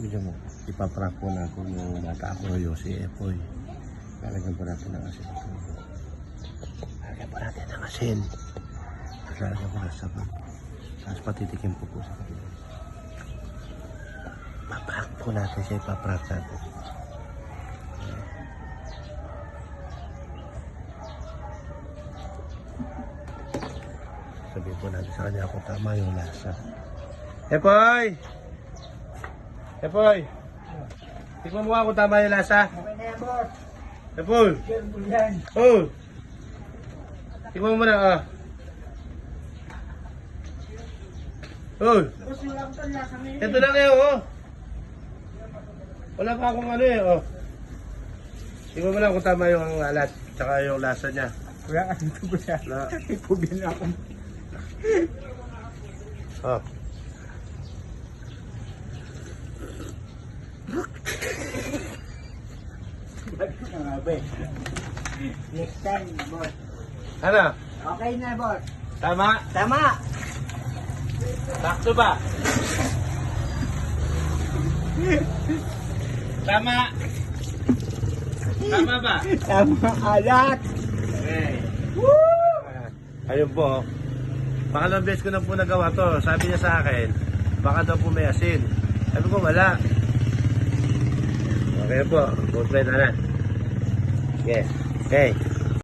Bigyan mo, ipaprank po na ako yung bata ako yung si Epoy. Lalagyan po natin ng asin. Lalagyan po natin ng asin. Lalagyan po natin sa pan. Tapos patitikim po sa kanila. Paprank po natin siya, ipaprank natin. Sabihin po natin sa kanya kung tama yung lasa. Epoy! Epoy! Tikman mo nga kung tama yung lasa. Okay na yan, boss. Epoy! Careful yan. Oh! Tikman mo na, ah. Oh! Boss, wala ko itong lasa ngayon. Ito na kayo, oh. Wala pa akong ano eh, oh. Tikman mo lang kung tama yung alat, tsaka yung lasa niya. Wala ka dito, boss. Na. Ipugin na ako. Oh. Ba't ko nga ba eh? Next time, boss. Ano? Okay na, boss. Tama? Tama! Sakto ba? Tama? Tama ba? Tama, alat! Okay. Ayun po. Pangalawang beses ko na po nagawa to. Sabi niya sa akin, baka daw po may asin. Sabi ko wala. Okay po. Good try na na. Yes. Okay.